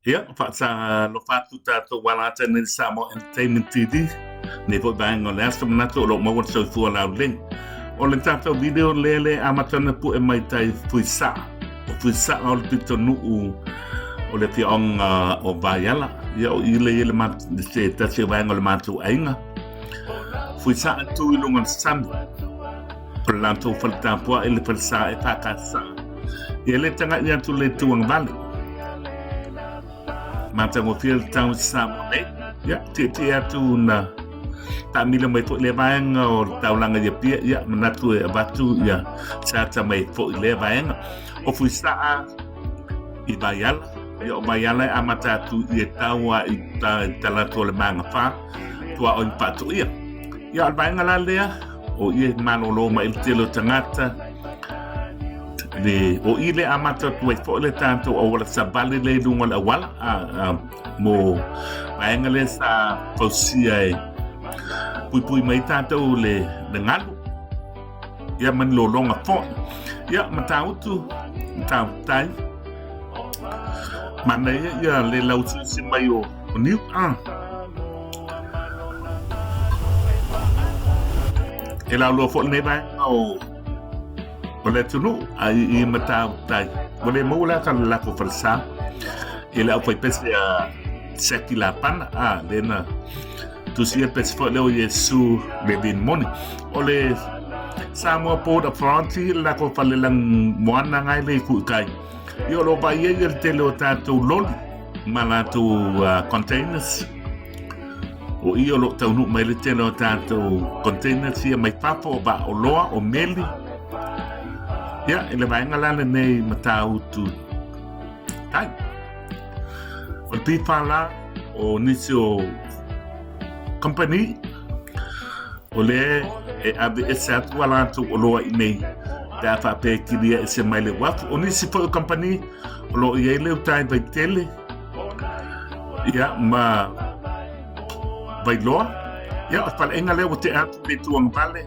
Ia, whaasa lo whātu tātou walata ni Samoa Entertainment TV. Nei po bāinga le asta manato lo mawan sau fua lau ling. O le tātou video lele amatana pu e mai tai Fuisa'a. O Fuisa'a o le pito nuu o le Fuisa'a o Vaiala. Ia o ile mat se tasi bāinga le mātou ainga. Fuisa'a tui lunga sami. O le lātou whalitāpua e le Fuisa'a e whakasa. Ia le tanga ia tu le tuang vale. Mata mo feel Tausaga ya te atu na ta mila mai fo le baenga o taulanga ya Apia ya manatu e batu ya sa mai fo le baenga o Fuisa'a Vaiala ya o Vaiala amata tu e tawa i talato le manga fa tua o impatu ia ya baenga la lea o ie manolo ma il telo tangata le o ile amata tu fo le tanto o wala sabali le dunga la wala mo baenga le sa fosia e pui mai tanto le ngalo ya man lo longa fo ya matau tu tau tai mana ya le lau si mai o Niue e la lo fo ne ba o le tunu ai matau tai ole mo la kan la ko farsa ele au fai pese a seki la pana lena tu sia pese fo le o Yesu le bin moni ole Samoa po da fronti la ko fale lang moana ngai le ku kai yo lo ba ye el telo tatu lol malatu containers o io lo tau mai le telo tatu containers ia mai papo ba o loa o meli ya ele vai ngalala nei matau tu tai o pipala o nisio company o le e abe esa tu ala tu o loa nei da fa pe kilia ese mai le waf o nisi fo company o lo ye le tai vai tele ya ma vai loa ya o pal engale o te atu le tuang vale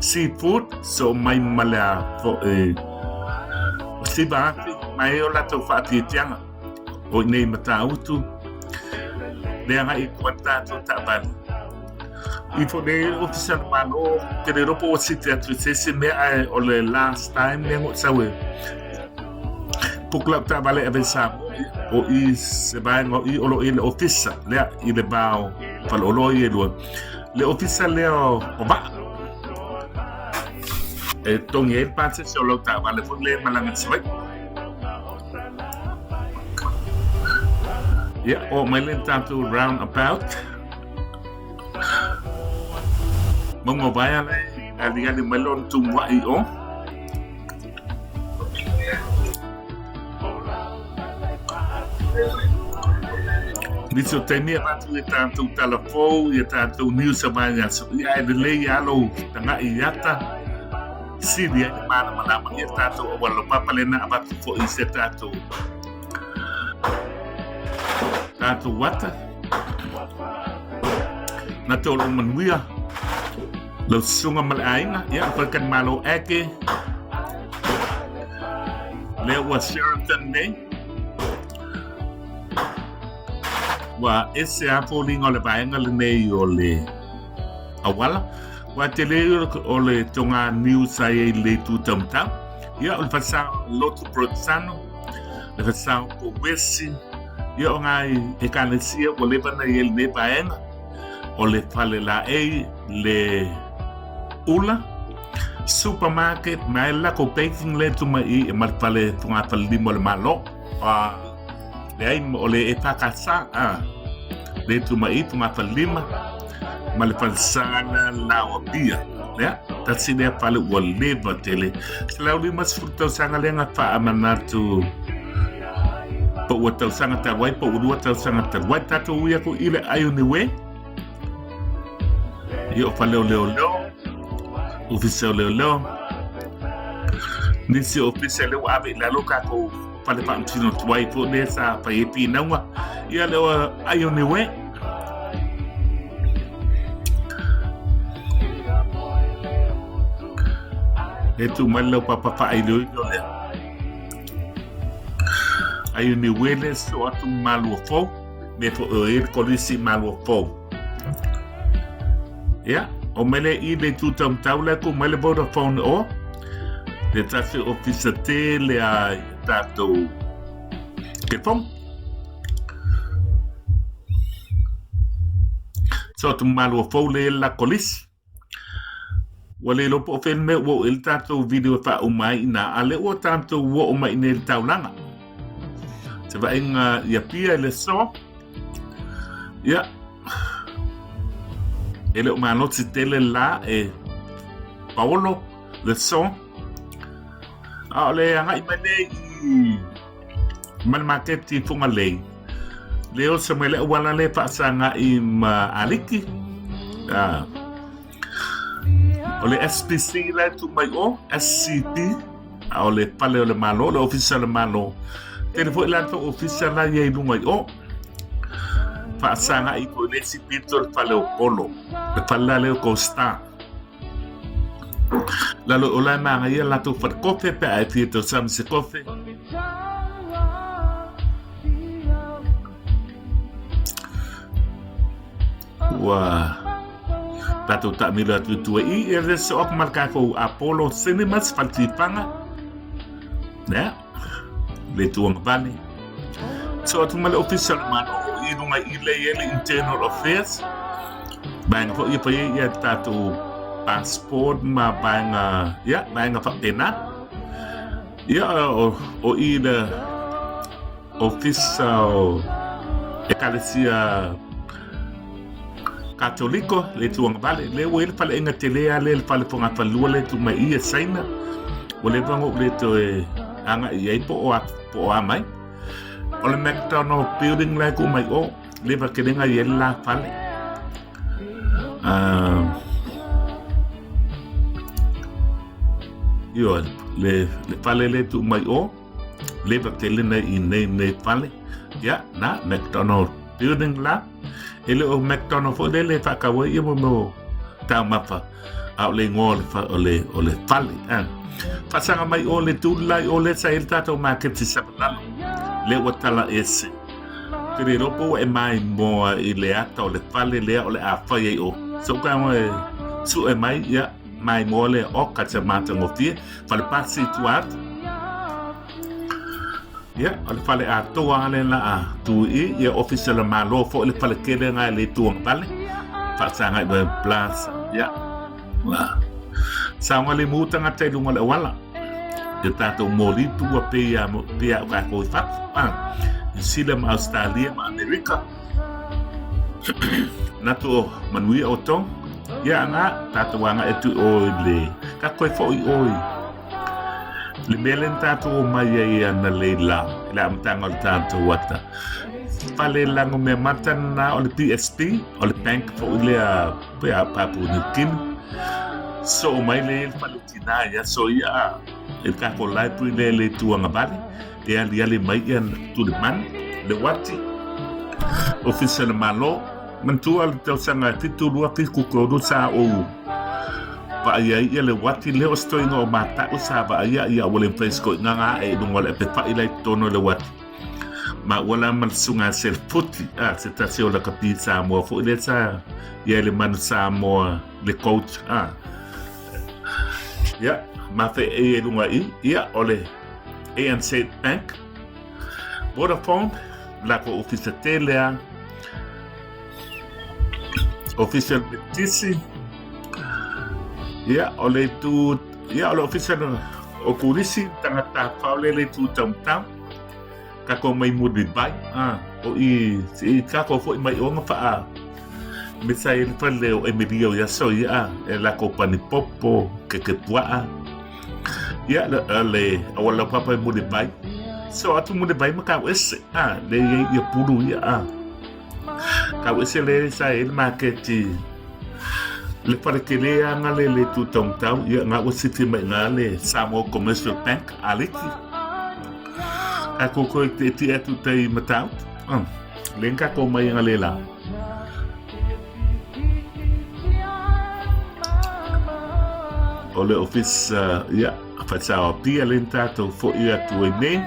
seafood so mai mala fo si ba mai o la to fa ti tianga o nei matau tu le nga I kwanta to tabal I fo de official malo te de ropo si te atu se me o le last time le mo sawe pukla tabale ave sa o I se ba ngo I o lo ile official le I le bao fal o lo ile le official le o ba e tongi e pase solo ta vale fo le malanga swai ya o mai le tanto round about mongo baya le ali ali melon tu mai o Niso tenia batu e tanto talafou e tanto news abanya so ya de le ya lo tanga iata Sidi ai mana malama ia tātou o wala papa lena abatu fo I se tātou wata na tolo Manuia lo sunga malainga ia falkan malo eke le wa Sheraton nei wa ese apoling o le baenga le nei o le awala wa tele o le tonga news ai le tu toTown ia o fasa lotu protsano le fasa o wesi ia o ngai e kalesia o le bana il ne baenga o le fale la le ula supermarket mai la ko baking le tu mai e mal fale tunga fale limo le malo le ai o le e pakasa le tu mai tunga fale lima male falsana la Apia ya tatsi le pale o leva tele la ultima Tausaga lenga fa amanatu po o Tausaga ta wai po o Tausaga ta wai tato uia ko ile ayo Niue yo fale o leo official leo nisi official o abe la loka ko fale pa ntino twai po nesa pa epi nawa ia leo ayo Niue e tu malo papa ai lo le ai Niue le so atu malua fou me fo e kolisi malua fou ia o mele I le toTown le ko mele Vodafone o le tasi ofisa te le a tatou ke fong so tu malua fou le la kolisi wale lopo o filme wo il tatou video fa umai na ale o tatou wo umai ne il taulanga se va inga ia pia le so ia ele o manoti tele la e Paolo le so ale anga imane I mal market funga le leo se mele wala le pa sanga I ma aliki o le SPC la tu mai o SCP o le pale o le malo le official le malo telefo la to official la ye lu mai o fa sanga I ko le sipito pale o polo le pala le costa la lo la manga ia la to far kofe pe ai fito sam se kofe wa tato tak mila tu I res ok marka ko Apollo Cinemas faltifanga né le tuang bani so tu mal official man I dunga I internal affairs bang ko I pa ia tato passport ma bang ya bang fa pena ya o I the official ekalesia Católico le tuang vale le wel pale inga telea le pale ponga falua le tu mai ia saina o le vango le to anga I po o amai o le McDonald building le ku mai o le va kedenga yella pale yo le pale le tu mai o le va telena I ne pale ya na McDonald building la ele o McDonald fo le fa ka wa I mo ta mapa au le ngol fa o le pale fa sanga mai o le tu lai o le sa il tato market si sabala le watala ese te ropo e mai mo I le ata o le pale le o le a fa ye o so ka mo su e mai ya mai mo le o ka te mata ngo fie fa le pasi tuat ya ole fale a toa le la a tu I ya official malo fo le fale kele nga le tuang pale fa sanga be place ya wa sanga le muta nga te lunga le wala de tato moli tu wa pe ya ka ko fa silam Australia ma America nato Manuia o tong ya nga tato nga etu o le ka ko fo I oi le melen tato mai ia na leila la mtanga o tato wata pale lango me matana o le PSP o le bank fo le pe a papu ni kim so mai le paletina ya so ia el ka ko library le tuanga bali e ali mai ia tu le man le wati official malo mantua le Tausaga titulua fiku ko sa o pa ia le wati le ostoi no mata o sa ba ia wole fresco nga e dungo le pe pa ile tono le wati ma wala mal sunga sel puti se tasio la kapisa mo fo ile sa ia le man sa mo le coach ya ma fe e dungo ia ole ANC Bank Vodafone la ko office telea official TC ya ole tu ya ole official o polisi tangata faule le tu toTown ka ko mai mudi bai o I ka ko foi mai o fa me sai el pale o Emilio ya so ya la company popo que pua ya le wala papa mudi bai so atu mudi bai ma ka ese le ya puru ya ka ese le sai el market le para que le anga le tu toTown ya nga o siti mai nga le Samo Commercial Bank aliki ako ko te tu te matau le ka ko mai nga le la o le office ya Fuisa'a Apia le tato fo ia tu ne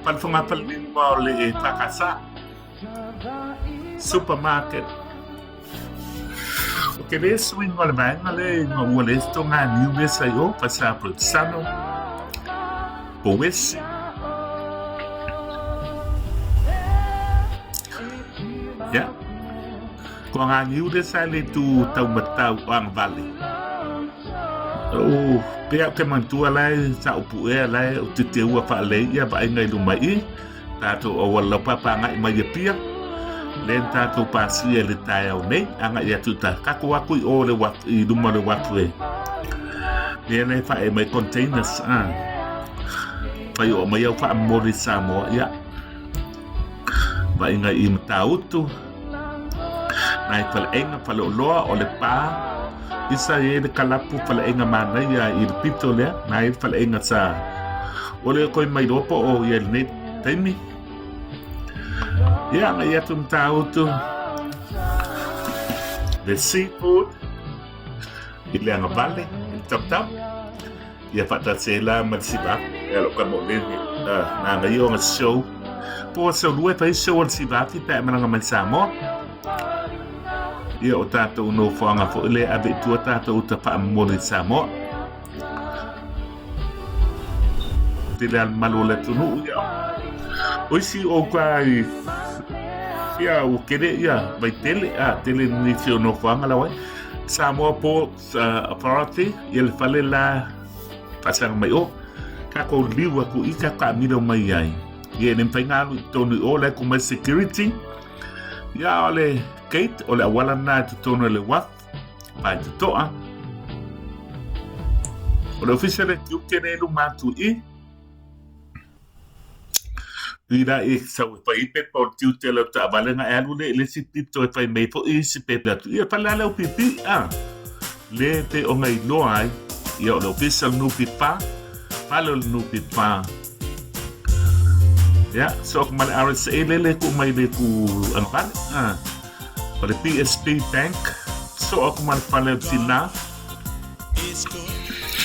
palfonga palima o le pakasa supermarket que le swing o le vanga le o le stonga Niue sai o pasa por sano Powes ya ko nga Niue sai le tu tau matau ang valley o pea ke mantua lai sa upu e lai o te ua pa le ia ba ngai lu mai tato o wala papa ngai mai Apia len tato pasi le tai au nei anga ia tuta kako aku o le wat I duma le watu e le fa e mai containers pai o mai au fa mori Samoa ia ba ngai I mtautu nai pal enga palo loa o le pa isa e le kalapu pala enga Manuia I le pito lea nai pala enga sa ole koi mai ropo o ia le taimi ia nga ia tum tautu the seafood I le anga vale toTown ia fata sela malsiba ia lo ka mo le na nga yo nga show po so lue pa show on siba ti pa mana nga Samoa ia o tātou no whanga fo ile abe tua tātou ta pa mori Samoa te le malo le tunu ia oisi o kai ia o kere ia vai tele tele ni fio no whanga la wai Samoa po authority ia le fale la pasang mai o kako liwa ku ika ka miro mai ai ia nem pengalu tonu o le ku mai security ia ole Kate o le awala na te tono le waf pai te toa o le official e kiukene lu matu Ira e sau pai pe por tiu te lo ta valenga elu le si pito e pai mei po si pe tu ia pala le pipi le te o ngai no ai ia o le official nu pipa palo nu pipa ya so mal RSA le ku mai le ku anpan o le PSP Bank so aku man pala tina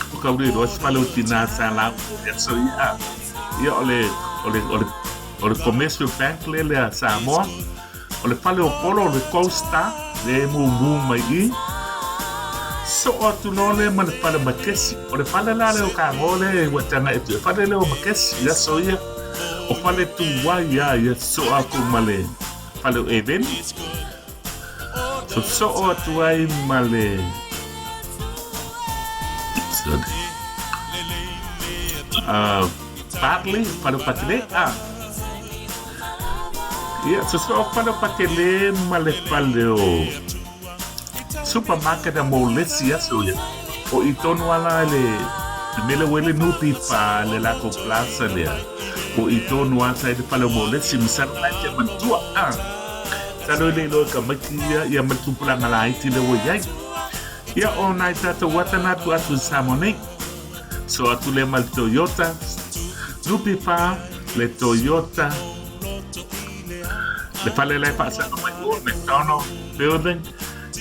o ka uri ro pala tina sa la so ia o le commercial bank le Samoa o le pale o polo o le Costa le mu mai so o tu no le man pale makesi o le pale la le o ka ngole wa tanga e tu pale le o makesi ya so ia o pale tu wa ya so aku male pale o even so o tu ai male partly pale patele ia so pale patele male pale o supermarket a molesia so ia o itono ala le mele wele nuti pa le la ko plaza le o itono asa de pale molesi misal la te mantua talo le lo ka makia ia matupula ngala iti le wo yai ia ona tata watana tu atu samone so atu le mal Toyota nupi pa le Toyota le pale le pasa mai o McDonald's building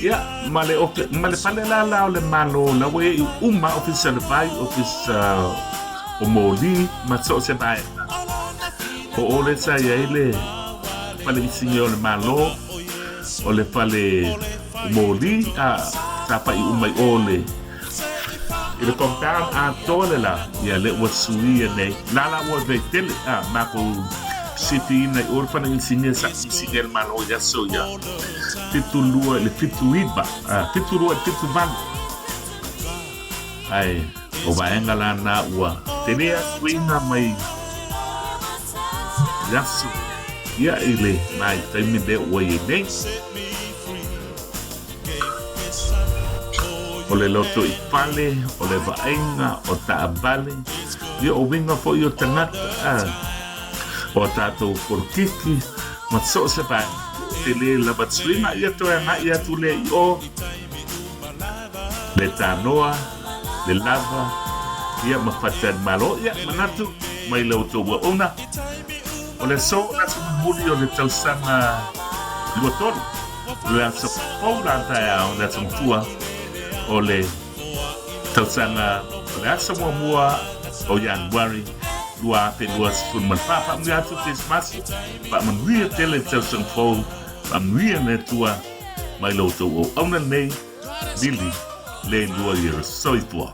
ia male pale la o le malo la we uma official vai office o moli ma so se vai o ole sa ia ile pale signor malo o le pale moli sa pa I umai ole ile compound a tole la ia le wasui nei la wo de tele ma ko city na orfana insigne sa signor malo ya so ya titulua le tituiba titulua tituvan ai o vaenga la na ua tenea swinga mai yasu ia ile mai taimi de oi nei o le loto I pale o le vaenga o taabale ia o winga fo I o tangata o tatou porkiki ma so se pa tele la batsuinga ia to nga ia tu le o le tanoa le lava ia ma fatan malo ia manatu mai lo to wa ona o le so na su muli o le Tausaga luaton la so pola ta o le tua o le Tausaga la so mua o January lua te lua sun man papa mia tu Christmas pa manuia tele tau sang fo pa manuia ne tua mai lo to o ona nei dili le lua years so itua